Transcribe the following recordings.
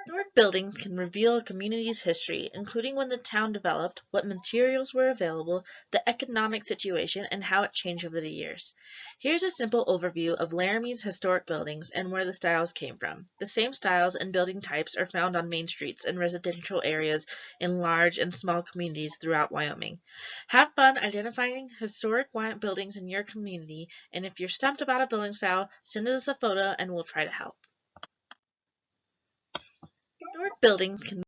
Historic buildings can reveal a community's history, including when the town developed, what materials were available, the economic situation, and how it changed over the years. Here's a simple overview of Laramie's historic buildings and where the styles came from. The same styles and building types are found on main streets and residential areas in large and small communities throughout Wyoming. Have fun identifying historic buildings in your community, and if you're stumped about a building style, send us a photo and we'll try to help. Historic buildings can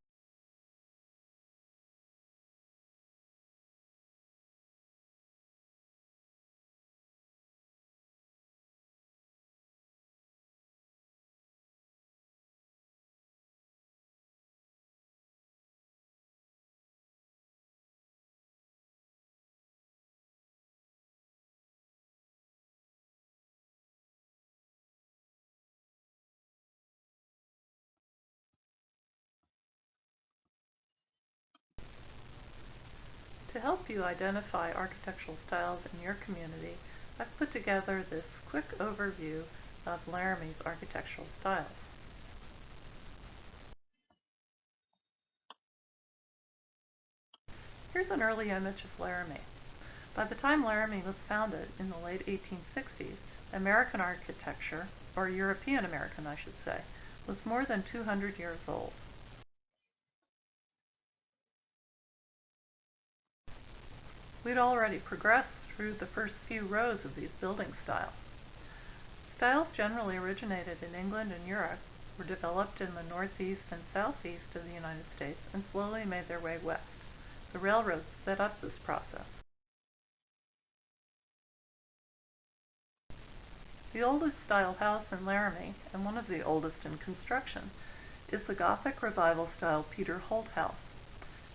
To help you identify architectural styles in your community, I've put together this quick overview of Laramie's architectural styles. Here's an early image of Laramie. By the time Laramie was founded in the late 1860s, American architecture, or European American I should say, was more than 200 years old. We'd already progressed through the first few rows of these building styles. Styles generally originated in England and Europe, were developed in the northeast and southeast of the United States, and slowly made their way west. The railroads sped up this process. The oldest style house in Laramie, and one of the oldest in construction, is the Gothic Revival style Peter Holt house.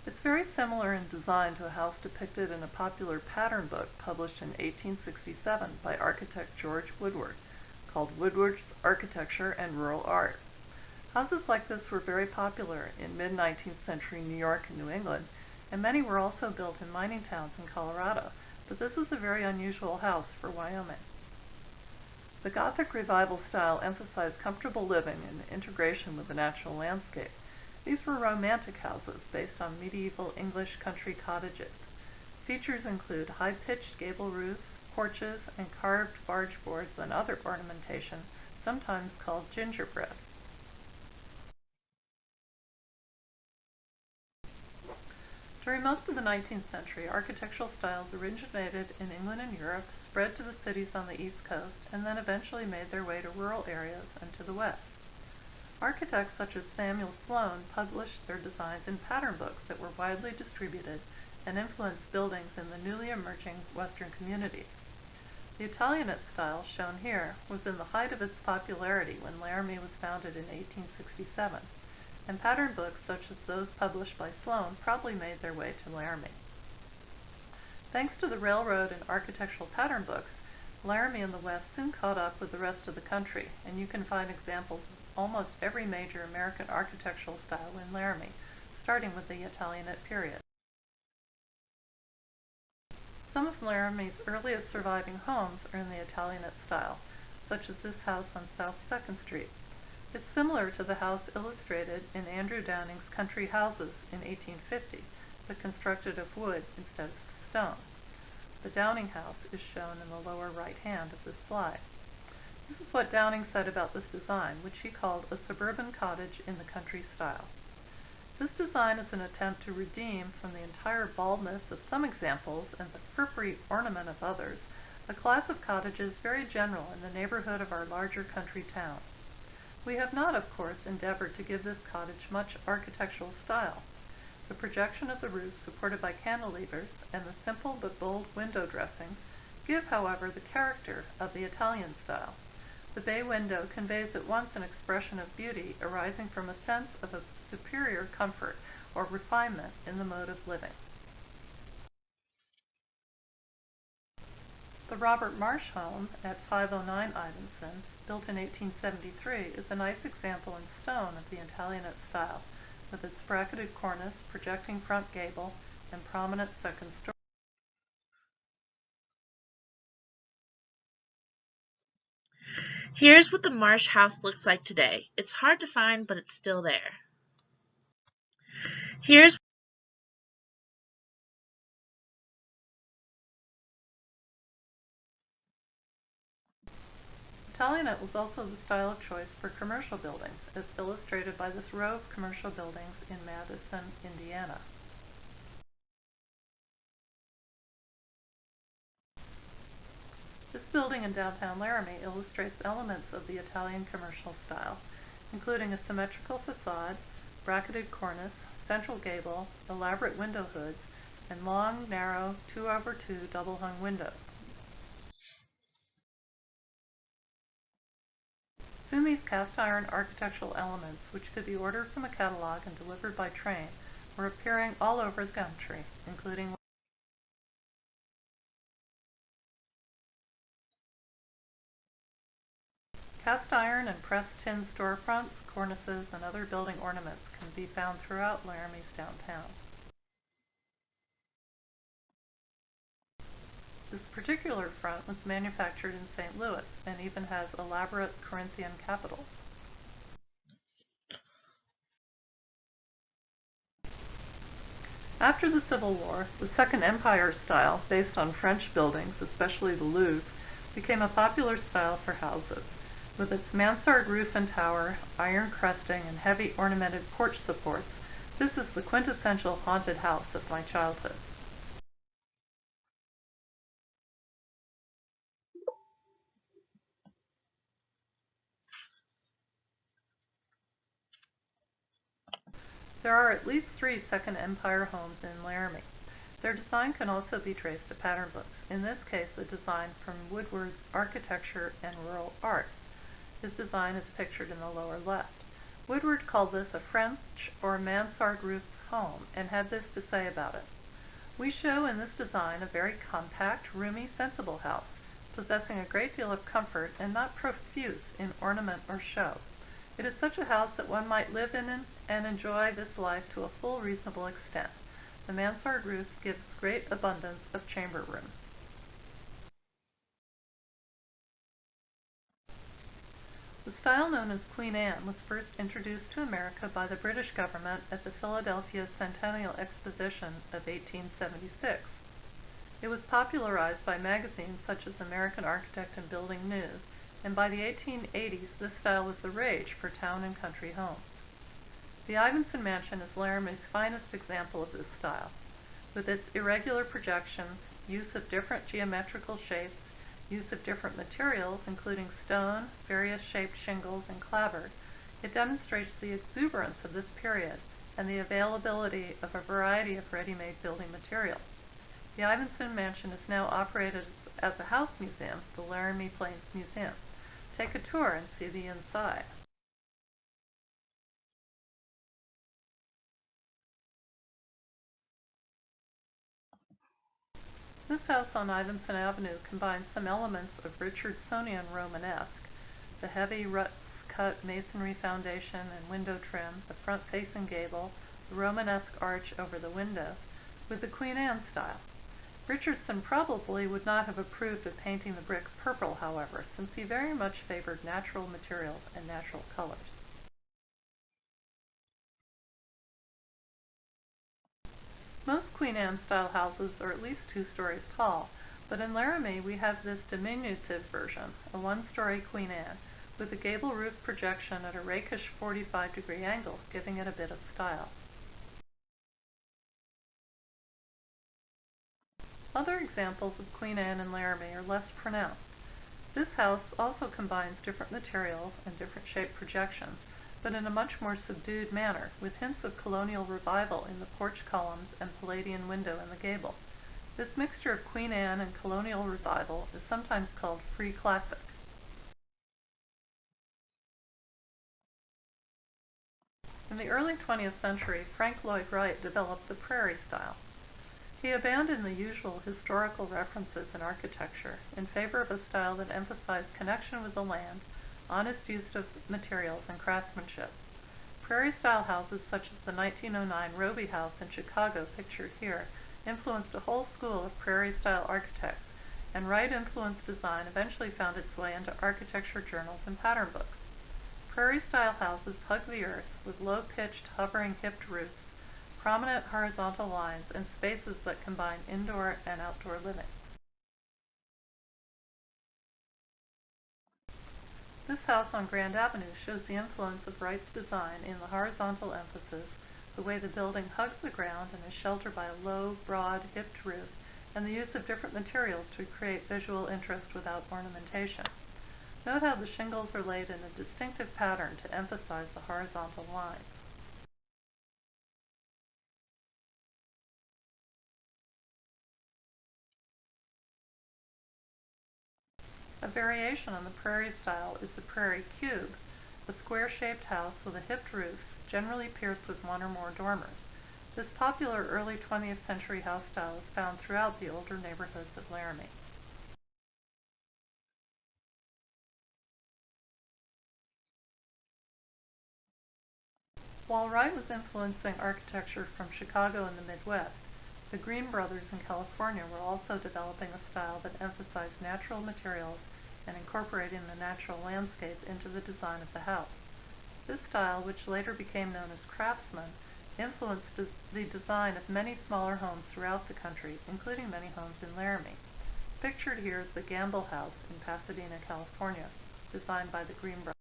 It's very similar in design to a house depicted in a popular pattern book published in 1867 by architect George Woodward, called Woodward's Architecture and Rural Art. Houses like this were very popular in mid-19th century New York and New England, and many were also built in mining towns in Colorado, but this is a very unusual house for Wyoming. The Gothic Revival style emphasized comfortable living and integration with the natural landscape. These were romantic houses based on medieval English country cottages. Features include high-pitched gable roofs, porches, and carved barge boards and other ornamentation, sometimes called gingerbread. During most of the 19th century, architectural styles originated in England and Europe, spread to the cities on the East Coast, and then eventually made their way to rural areas and to the West. Architects such as Samuel Sloan published their designs in pattern books that were widely distributed and influenced buildings in the newly emerging Western communities. The Italianate style, shown here, was in the height of its popularity when Laramie was founded in 1867, and pattern books such as those published by Sloan probably made their way to Laramie. Thanks to the railroad and architectural pattern books, Laramie and the West soon caught up with the rest of the country, and you can find examples of almost every major American architectural style in Laramie, starting with the Italianate period. Some of Laramie's earliest surviving homes are in the Italianate style, such as this house on South 2nd Street. It's similar to the house illustrated in Andrew Downing's Country Houses in 1850, but constructed of wood instead of stone. The Downing house is shown in the lower right hand of this slide. This is what Downing said about this design, which he called a suburban cottage in the country style. This design is an attempt to redeem from the entire baldness of some examples and the frippery ornament of others, a class of cottages very general in the neighborhood of our larger country towns. We have not, of course, endeavored to give this cottage much architectural style. The projection of the roof supported by cantilevers and the simple but bold window dressings give, however, the character of the Italian style. The bay window conveys at once an expression of beauty arising from a sense of a superior comfort or refinement in the mode of living. The Robert Marsh home at 509 Ivinson, built in 1873, is a nice example in stone of the Italianate style, with its bracketed cornice, projecting front gable, and prominent second story. Here's what the Marsh house looks like today. It's hard to find, but it's still there. Here's Italianate was also the style of choice for commercial buildings, as illustrated by this row of commercial buildings in Madison, Indiana. This building in downtown Laramie illustrates elements of the Italian commercial style, including a symmetrical facade, bracketed cornice, central gable, elaborate window hoods, and long, narrow 2/2 double-hung windows. Soon these cast-iron architectural elements, which could be ordered from a catalog and delivered by train, were appearing all over the country, including cast iron and pressed tin storefronts, cornices, and other building ornaments can be found throughout Laramie's downtown. This particular front was manufactured in St. Louis and even has elaborate Corinthian capitals. After the Civil War, the Second Empire style, based on French buildings, especially the Louvre, became a popular style for houses. With its mansard roof and tower, iron crusting, and heavy ornamented porch supports, this is the quintessential haunted house of my childhood. There are at least 3 Second Empire homes in Laramie. Their design can also be traced to pattern books, in this case a design from Woodward's Architecture and Rural Art. His design is pictured in the lower left. Woodward called this a French or mansard roofed home and had this to say about it. We show in this design a very compact, roomy, sensible house, possessing a great deal of comfort and not profuse in ornament or show. It is such a house that one might live in and enjoy this life to a full reasonable extent. The mansard roof gives great abundance of chamber room. The style known as Queen Anne was first introduced to America by the British government at the Philadelphia Centennial Exposition of 1876. It was popularized by magazines such as American Architect and Building News, and by the 1880s this style was the rage for town and country homes. The Ivinson Mansion is Laramie's finest example of this style. With its irregular projections, use of different geometrical shapes, use of different materials including stone, various shaped shingles, and clapboard, it demonstrates the exuberance of this period and the availability of a variety of ready-made building materials. The Ivinson Mansion is now operated as a house museum, the Laramie Plains Museum. Take a tour and see the inside. This house on Ivinson Avenue combines some elements of Richardsonian Romanesque, the heavy ruts-cut masonry foundation and window trim, the front-facing gable, the Romanesque arch over the window, with the Queen Anne style. Richardson probably would not have approved of painting the brick purple, however, since he very much favored natural materials and natural colors. Most Queen Anne style houses are at least 2 stories tall, but in Laramie we have this diminutive version, a 1-story Queen Anne, with a gable roof projection at a rakish 45-degree angle, giving it a bit of style. Other examples of Queen Anne in Laramie are less pronounced. This house also combines different materials and different shaped projections, but in a much more subdued manner, with hints of colonial revival in the porch columns and Palladian window in the gable. This mixture of Queen Anne and colonial revival is sometimes called Free Classic. In the early 20th century, Frank Lloyd Wright developed the Prairie style. He abandoned the usual historical references in architecture in favor of a style that emphasized connection with the land, honest use of materials, and craftsmanship. Prairie-style houses such as the 1909 Roby House in Chicago, pictured here, influenced a whole school of prairie-style architects, and Wright-influenced design eventually found its way into architecture journals and pattern books. Prairie-style houses hug the earth with low-pitched, hovering hipped roofs, prominent horizontal lines, and spaces that combine indoor and outdoor living. This house on Grand Avenue shows the influence of Wright's design in the horizontal emphasis, the way the building hugs the ground and is sheltered by a low, broad, hipped roof, and the use of different materials to create visual interest without ornamentation. Note how the shingles are laid in a distinctive pattern to emphasize the horizontal lines. A variation on the prairie style is the prairie cube, a square-shaped house with a hipped roof, generally pierced with one or more dormers. This popular early 20th century house style is found throughout the older neighborhoods of Laramie. While Wright was influencing architecture from Chicago and the Midwest, the Green brothers in California were also developing a style that emphasized natural materials and incorporating the natural landscape into the design of the house. This style, which later became known as Craftsman, influenced the design of many smaller homes throughout the country, including many homes in Laramie. Pictured here is the Gamble House in Pasadena, California, designed by the Green brothers.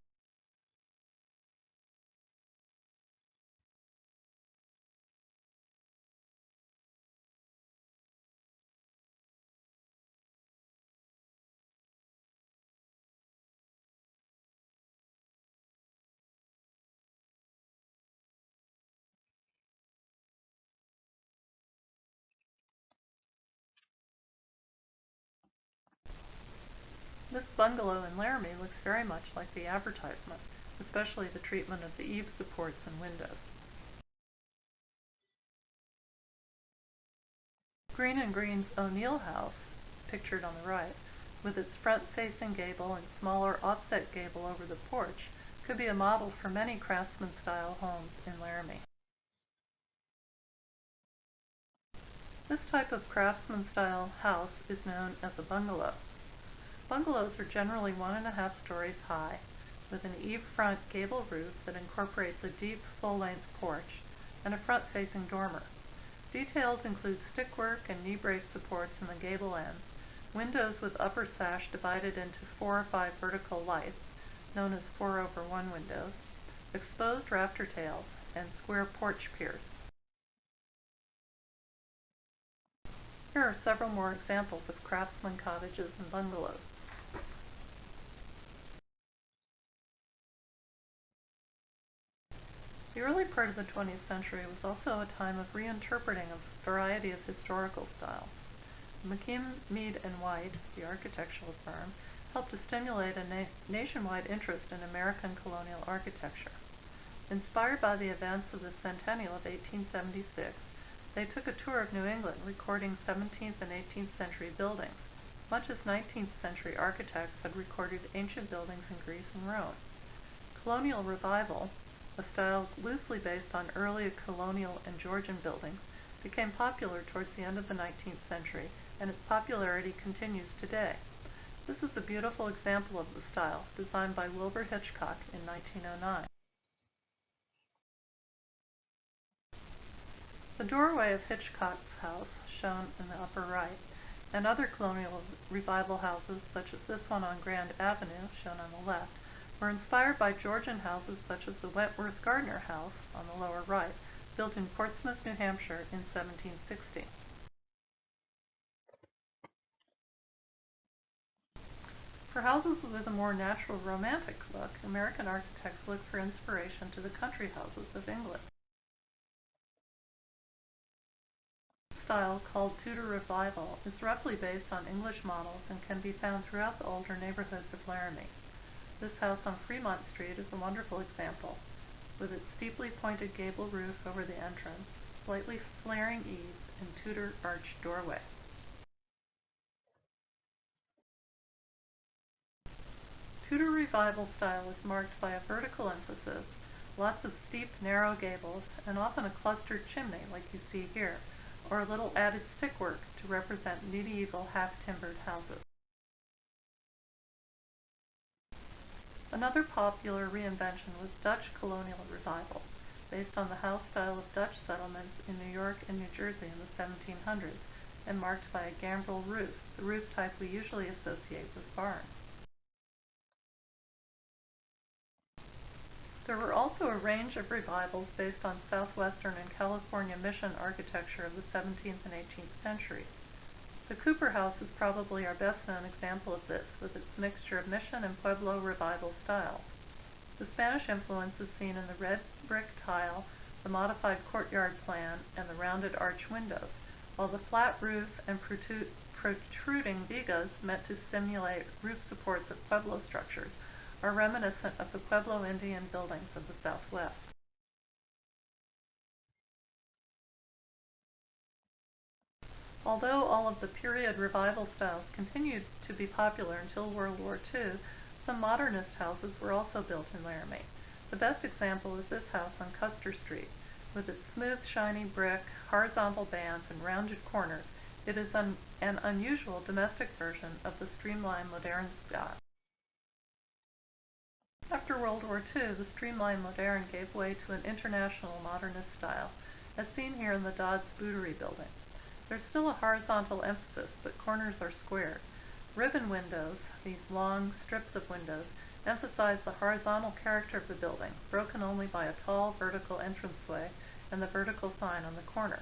This bungalow in Laramie looks very much like the advertisement, especially the treatment of the eave supports and windows. Green and Green's O'Neill House, pictured on the right, with its front-facing gable and smaller offset gable over the porch, could be a model for many craftsman-style homes in Laramie. This type of craftsman-style house is known as a bungalow. Bungalows are generally 1.5 stories high, with an eave front gable roof that incorporates a deep, full-length porch and a front-facing dormer. Details include stickwork and knee brace supports in the gable ends, windows with upper sash divided into 4 or 5 vertical lights, known as 4/1 windows, exposed rafter tails, and square porch piers. Here are several more examples of craftsman cottages and bungalows. The early part of the 20th century was also a time of reinterpreting a variety of historical styles. McKim, Mead & White, the architectural firm, helped to stimulate a nationwide interest in American colonial architecture. Inspired by the events of the centennial of 1876, they took a tour of New England, recording 17th and 18th century buildings, much as 19th century architects had recorded ancient buildings in Greece and Rome. Colonial revival, a style loosely based on early colonial and Georgian buildings, became popular towards the end of the 19th century, and its popularity continues today. This is a beautiful example of the style, designed by Wilbur Hitchcock in 1909. The doorway of Hitchcock's house, shown in the upper right, and other colonial revival houses, such as this one on Grand Avenue, shown on the left, were inspired by Georgian houses such as the Wentworth Gardner House, on the lower right, built in Portsmouth, New Hampshire in 1760. For houses with a more natural romantic look, American architects looked for inspiration to the country houses of England. Style, called Tudor Revival, is roughly based on English models and can be found throughout the older neighborhoods of Laramie. This house on Fremont Street is a wonderful example, with its steeply pointed gable roof over the entrance, slightly flaring eaves, and Tudor arched doorway. Tudor Revival style is marked by a vertical emphasis, lots of steep, narrow gables, and often a clustered chimney like you see here, or a little added stickwork to represent medieval half-timbered houses. Another popular reinvention was Dutch colonial revival. based on the house style of Dutch settlements in New York and New Jersey in the 1700s, and marked by a gambrel roof, the roof type we usually associate with barns. There were also a range of revivals based on Southwestern and California mission architecture of the 17th and 18th centuries. The Cooper House is probably our best known example of this, with its mixture of mission and Pueblo revival styles. The Spanish influence is seen in the red brick tile, the modified courtyard plan, and the rounded arch windows, while the flat roof and protruding vigas meant to simulate roof supports of Pueblo structures are reminiscent of the Pueblo Indian buildings of the Southwest. Although all of the period revival styles continued to be popular until World War II, some modernist houses were also built in Laramie. The best example is this house on Custer Street. With its smooth, shiny brick, horizontal bands, and rounded corners, it is an unusual domestic version of the streamlined modern style. After World War II, the streamlined modern gave way to an international modernist style, as seen here in the Dodds Bouderie building. There's still a horizontal emphasis, but corners are squared. Ribbon windows, these long strips of windows, emphasize the horizontal character of the building, broken only by a tall vertical entranceway and the vertical sign on the corner.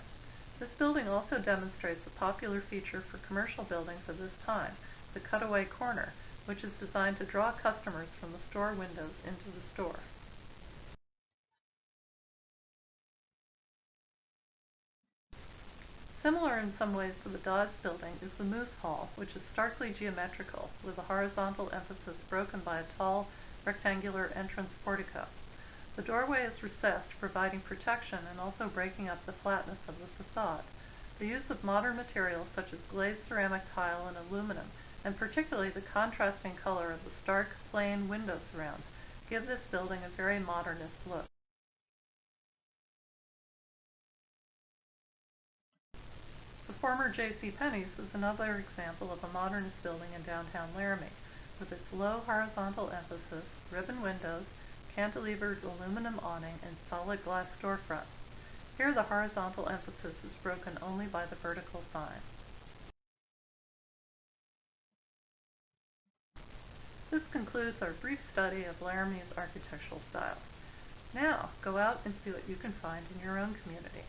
This building also demonstrates a popular feature for commercial buildings of this time, the cutaway corner, which is designed to draw customers from the store windows into the store. Similar in some ways to the Dodds building is the Moose Hall, which is starkly geometrical, with a horizontal emphasis broken by a tall, rectangular entrance portico. The doorway is recessed, providing protection and also breaking up the flatness of the facade. The use of modern materials such as glazed ceramic tile and aluminum, and particularly the contrasting color of the stark, plain window surrounds, give this building a very modernist look. The former J.C. Penney's is another example of a modernist building in downtown Laramie, with its low horizontal emphasis, ribbon windows, cantilevered aluminum awning, and solid glass storefronts. Here the horizontal emphasis is broken only by the vertical sign. This concludes our brief study of Laramie's architectural styles. Now, go out and see what you can find in your own community.